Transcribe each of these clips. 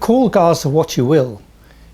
Call Gaza what you will,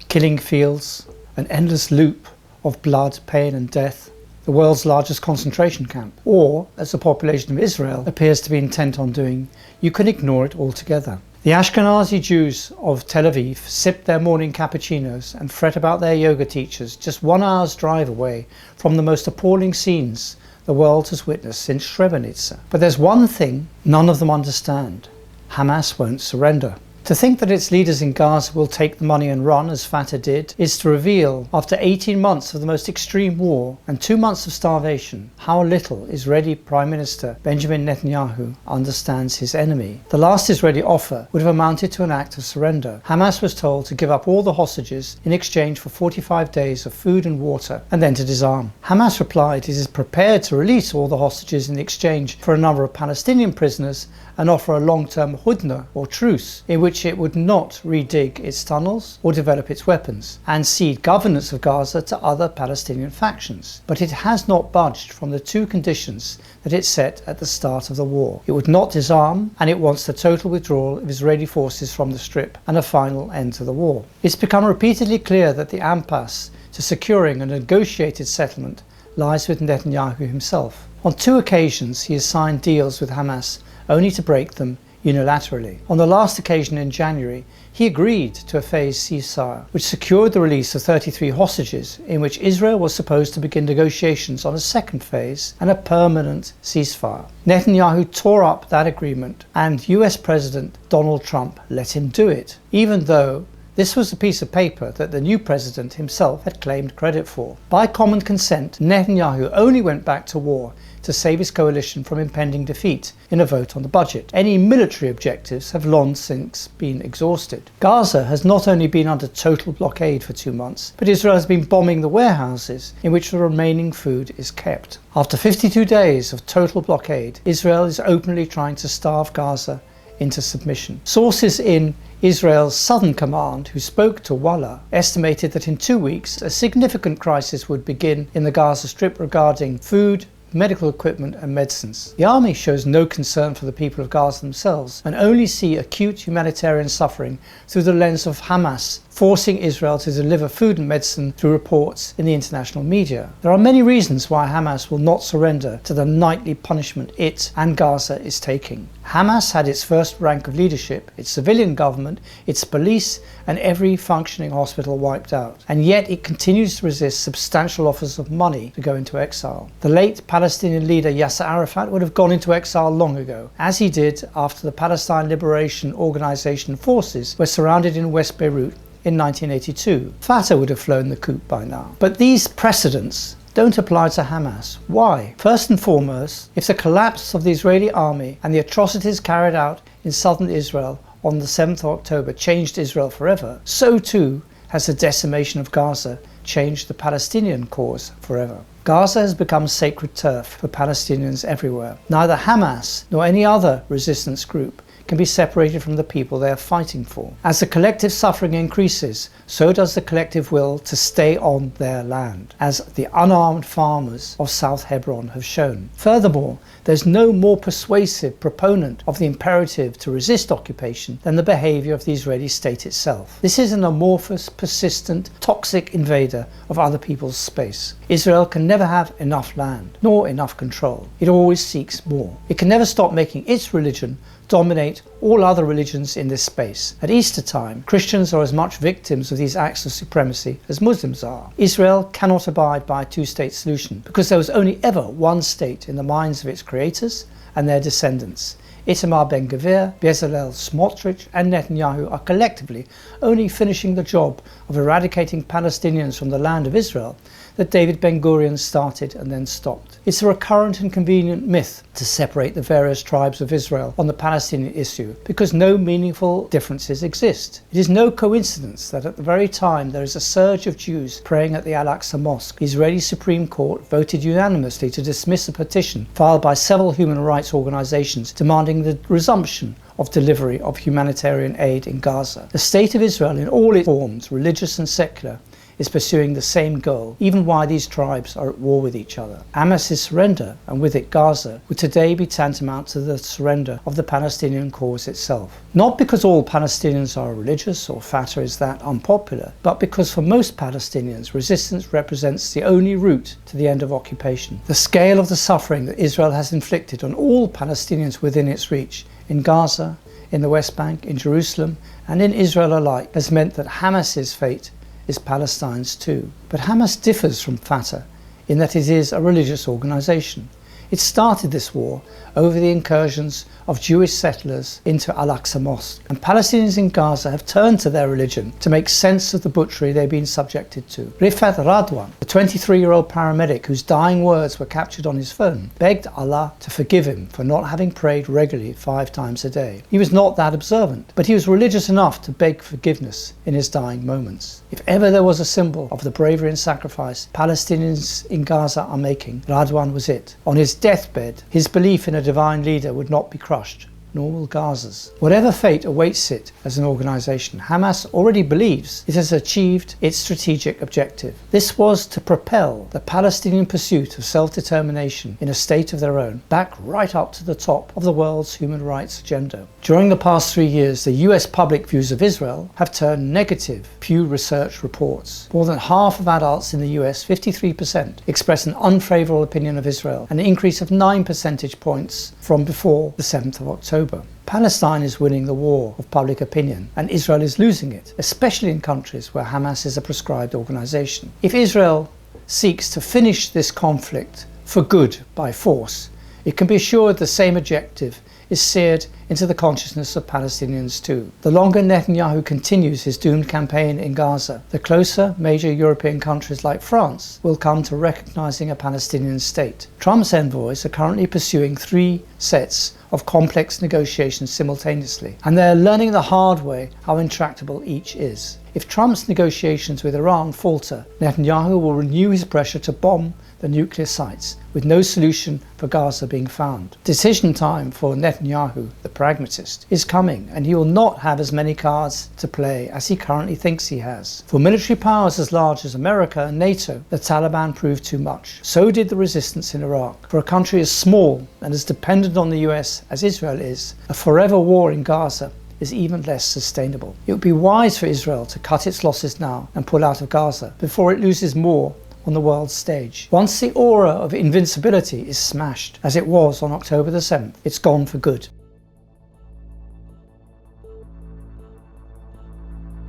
killing fields, an endless loop of blood, pain and death, the world's largest concentration camp, or, as the population of Israel appears to be intent on doing, you can ignore it altogether. The Ashkenazi Jews of Tel Aviv sip their morning cappuccinos and fret about their yoga teachers just 1 hour's drive away from the most appalling scenes the world has witnessed since Srebrenica. But there's one thing none of them understand. Hamas won't surrender. To think that its leaders in Gaza will take the money and run, as Fatah did, is to reveal, after 18 months of the most extreme war and 2 months of starvation, how little Israeli Prime Minister Benjamin Netanyahu understands his enemy. The last Israeli offer would have amounted to an act of surrender. Hamas was told to give up all the hostages in exchange for 45 days of food and water, and then to disarm. Hamas replied it is prepared to release all the hostages in exchange for a number of Palestinian prisoners and offer a long-term hudna, or truce, in which it would not redig its tunnels or develop its weapons, and cede governance of Gaza to other Palestinian factions. But it has not budged from the two conditions that it set at the start of the war. It would not disarm, and it wants the total withdrawal of Israeli forces from the Strip and a final end to the war. It's become repeatedly clear that the impasse to securing a negotiated settlement lies with Netanyahu himself. On 2 occasions he has signed deals with Hamas only to break them unilaterally. On the last occasion in January, he agreed to a phased ceasefire, which secured the release of 33 hostages, in which Israel was supposed to begin negotiations on a second phase and a permanent ceasefire. Netanyahu tore up that agreement, and US President Donald Trump let him do it, even though this was a piece of paper that the new president himself had claimed credit for. By common consent, Netanyahu only went back to war to save his coalition from impending defeat in a vote on the budget. Any military objectives have long since been exhausted. Gaza has not only been under total blockade for 2 months, but Israel has been bombing the warehouses in which the remaining food is kept. After 52 days of total blockade, Israel is openly trying to starve Gaza into submission. Sources in Israel's Southern Command, who spoke to Walla, estimated that in 2 weeks a significant crisis would begin in the Gaza Strip regarding food, medical equipment and medicines. The army shows no concern for the people of Gaza themselves and only see acute humanitarian suffering through the lens of Hamas, forcing Israel to deliver food and medicine through reports in the international media. There are many reasons why Hamas will not surrender to the nightly punishment it and Gaza is taking. Hamas had its first rank of leadership, its civilian government, its police and every functioning hospital wiped out, and yet it continues to resist substantial offers of money to go into exile. The late Palestinian leader Yasser Arafat would have gone into exile long ago, as he did after the Palestine Liberation Organization forces were surrounded in West Beirut in 1982. Fatah would have flown the coop by now. But these precedents don't apply to Hamas. Why? First and foremost, if the collapse of the Israeli army and the atrocities carried out in southern Israel on the 7th of October changed Israel forever, so too has the decimation of Gaza changed the Palestinian cause forever. Gaza has become sacred turf for Palestinians everywhere. Neither Hamas nor any other resistance group can be separated from the people they are fighting for. As the collective suffering increases, so does the collective will to stay on their land, as the unarmed farmers of South Hebron have shown. Furthermore, there's no more persuasive proponent of the imperative to resist occupation than the behavior of the Israeli state itself. This is an amorphous, persistent, toxic invader of other people's space. Israel can never have enough land, nor enough control. It always seeks more. It can never stop making its religion dominate all other religions in this space. At Easter time, Christians are as much victims of these acts of supremacy as Muslims are. Israel cannot abide by a two-state solution because there was only ever one state in the minds of its creators and their descendants. Itamar Ben-Gvir, Bezalel Smotrich and Netanyahu are collectively only finishing the job of eradicating Palestinians from the land of Israel that David Ben-Gurion started and then stopped. It's a recurrent and convenient myth to separate the various tribes of Israel on the Palestinian issue because no meaningful differences exist. It is no coincidence that at the very time there is a surge of Jews praying at the Al-Aqsa Mosque, the Israeli Supreme Court voted unanimously to dismiss a petition filed by several human rights organizations demanding the resumption of delivery of humanitarian aid in Gaza. The State of Israel in all its forms, religious and secular, is pursuing the same goal, even while these tribes are at war with each other. Hamas's surrender, and with it Gaza, would today be tantamount to the surrender of the Palestinian cause itself. Not because all Palestinians are religious or Fatah is that unpopular, but because for most Palestinians, resistance represents the only route to the end of occupation. The scale of the suffering that Israel has inflicted on all Palestinians within its reach, in Gaza, in the West Bank, in Jerusalem, and in Israel alike, has meant that Hamas's fate is Palestine's too. But Hamas differs from Fatah in that it is a religious organisation. It started this war over the incursions of Jewish settlers into Al-Aqsa Mosque, and Palestinians in Gaza have turned to their religion to make sense of the butchery they've been subjected to. Rifat Radwan, the 23-year-old paramedic whose dying words were captured on his phone, begged Allah to forgive him for not having prayed regularly 5 times a day. He was not that observant, but he was religious enough to beg forgiveness in his dying moments. If ever there was a symbol of the bravery and sacrifice Palestinians in Gaza are making, Radwan was it. On his deathbed, his belief in a divine leader would not be crushed, nor will Gaza's. Whatever fate awaits it as an organisation, Hamas already believes it has achieved its strategic objective. This was to propel the Palestinian pursuit of self-determination in a state of their own back right up to the top of the world's human rights agenda. During the past 3 years, the US public views of Israel have turned negative. Pew Research reports more than half of adults in the US, 53%, express an unfavourable opinion of Israel, an increase of 9 percentage points from before the 7th of October. Palestine is winning the war of public opinion, and Israel is losing it, especially in countries where Hamas is a proscribed organisation. If Israel seeks to finish this conflict for good by force, it can be assured the same objective is seared into the consciousness of Palestinians too. The longer Netanyahu continues his doomed campaign in Gaza, the closer major European countries like France will come to recognising a Palestinian state. Trump's envoys are currently pursuing 3 sets of complex negotiations simultaneously, and they are learning the hard way how intractable each is. If Trump's negotiations with Iran falter, Netanyahu will renew his pressure to bomb the nuclear sites, with no solution for Gaza being found. Decision time for Netanyahu, the pragmatist, is coming, and he will not have as many cards to play as he currently thinks he has. For military powers as large as America and NATO, the Taliban proved too much. So did the resistance in Iraq. For a country as small and as dependent on the US as Israel is, a forever war in Gaza is even less sustainable. It would be wise for Israel to cut its losses now and pull out of Gaza before it loses more on the world stage. Once the aura of invincibility is smashed, as it was on October the 7th, it's gone for good.